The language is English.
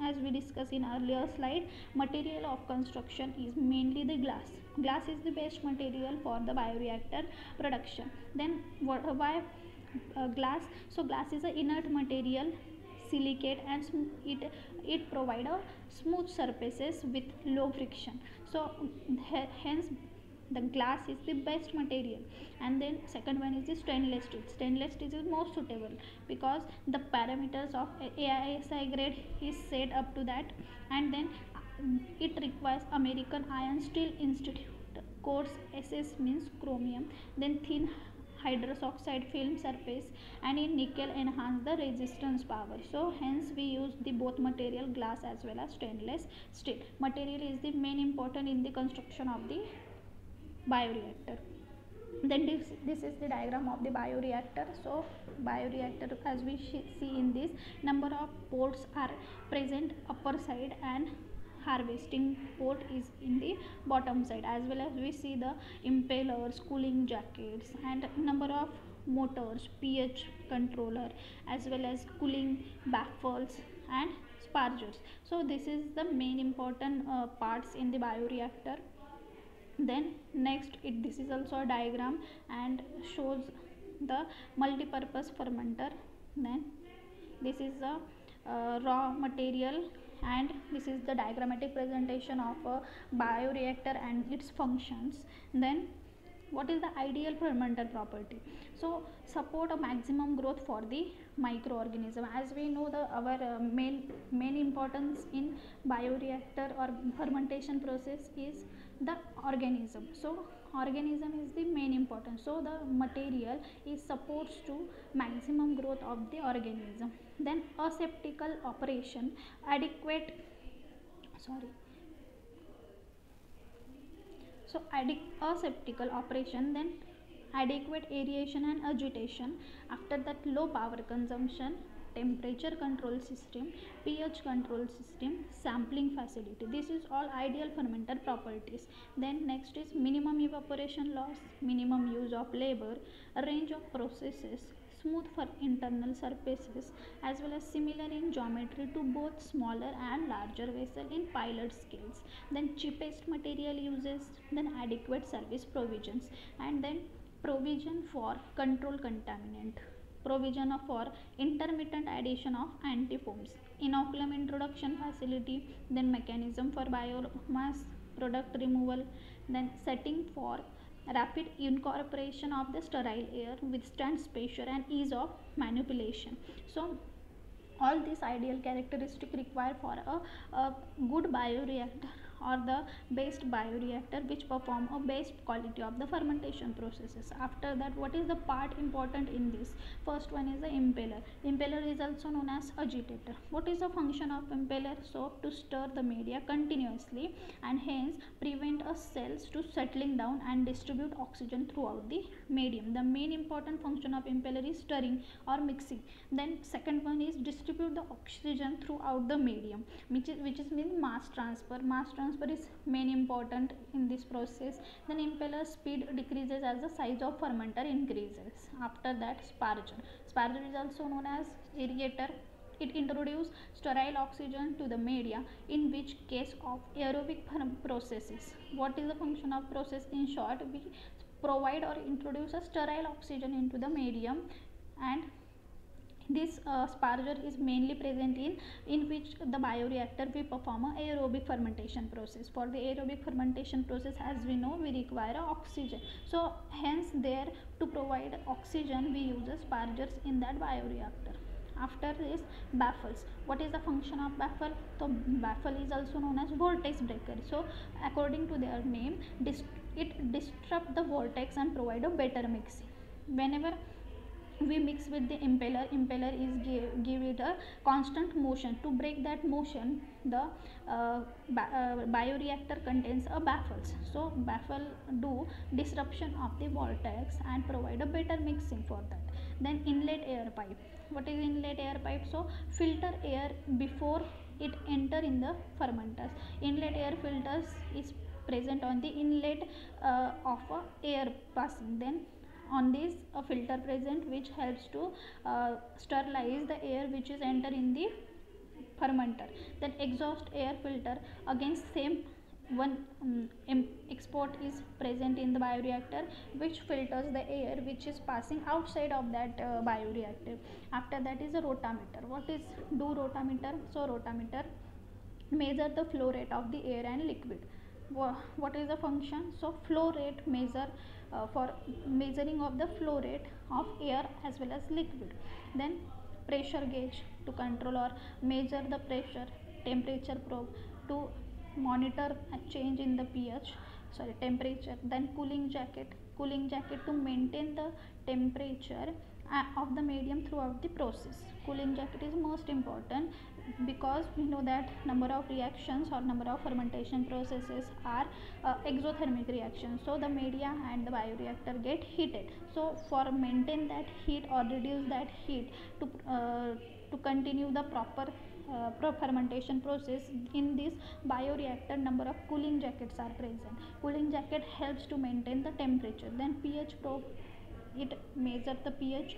as we discussed in earlier slide, material of construction is mainly the glass. Glass is the best material for the bioreactor production. Then why glass? So glass is an inert material, silicate, and it provide a smooth surfaces with low friction. So hence the glass is the best material. And then second one is the stainless steel. Stainless steel is more suitable because the parameters of AISI grade is set up to that. And then it requires American Iron Steel Institute course. SS means chromium, then thin hydrous oxide film surface, and in nickel enhance the resistance power. So hence we use the both material, glass as well as stainless steel. Material is the main important in the construction of the bioreactor. Then this is the diagram of the bioreactor. So bioreactor, as we see in this, number of ports are present upper side and harvesting port is in the bottom side, as well as we see the impellers, cooling jackets, and number of motors, pH controller, as well as cooling baffles and spargers. So this is the main important parts in the bioreactor. Then next, this is also a diagram and shows the multi-purpose fermenter. Then this is the raw material, and this is the diagrammatic presentation of a bioreactor and its functions. Then what is the ideal fermenter property? So support a maximum growth for the microorganism. As we know, the our main importance in bioreactor or fermentation process is the organism. So organism is the main important, so the material is supposed to maximum growth of the organism. Then aseptical operation, adequate sorry so aseptical operation, then adequate aeration and agitation. After that, low power consumption, temperature control system, pH control system, sampling facility. This is all ideal fermenter properties. Then next is minimum evaporation loss, minimum use of labor, range of processes, smooth for internal surfaces, as well as similar in geometry to both smaller and larger vessel in pilot scales. Then cheapest material uses, then adequate service provisions, and then provision for control contaminant, provision for intermittent addition of antifoams, inoculum introduction facility, then mechanism for biomass product removal, then setting for rapid incorporation of the sterile air, withstands pressure and ease of manipulation. So all these ideal characteristics required for a good bioreactor or the best bioreactor which perform a best quality of the fermentation processes. After that, what is the part important in this? First one is the impeller. Impeller is also known as agitator. What is the function of impeller? So to stir the media continuously and hence prevent a cells to settling down and distribute oxygen throughout the medium. The main important function of impeller is stirring or mixing. Then second one is distribute the oxygen throughout the medium, which is means mass transfer. Mass transfer is main important in this process. Then impeller speed decreases as the size of fermenter increases. After that, sparger. Sparger is also known as aerator. It introduces sterile oxygen to the media, in which case of aerobic processes. What is the function of process? In short, we provide or introduce a sterile oxygen into the medium, and this sparger is mainly present in which the bioreactor we perform a aerobic fermentation process. For the aerobic fermentation process, as we know, we require oxygen. So hence there, to provide oxygen, we use spargers in that bioreactor. After this, baffles. What is the function of baffle? So baffle is also known as vortex breaker. So according to their name, it disrupt the vortex and provide a better mixing. Whenever we mix with the impeller is give it a constant motion. To break that motion, the bioreactor contains a baffles. So baffle do disruption of the vortex and provide a better mixing for that. Then inlet air pipe. What is inlet air pipe? So filter air before it enter in the fermenters. Inlet air filters is present on the inlet of air passing. Then on this, a filter present which helps to sterilize the air which is enter in the fermenter. Then exhaust air filter, against same one export is present in the bioreactor, which filters the air which is passing outside of that bioreactor. After that is a rotameter. What is do rotameter? So rotameter measure the flow rate of the air and liquid. What is the function? So flow rate measure for measuring of the flow rate of air as well as liquid. Then pressure gauge to control or measure the pressure. Temperature probe to monitor a change in the pH, sorry, temperature. Then cooling jacket to maintain the temperature of the medium throughout the process. Cooling jacket is most important because we know that number of reactions or number of fermentation processes are exothermic reactions, so the media and the bioreactor get heated. So for maintain that heat or reduce that heat to continue the proper fermentation process, in this bioreactor number of cooling jackets are present. Cooling jacket helps to maintain the temperature. Then pH probe, it measures the pH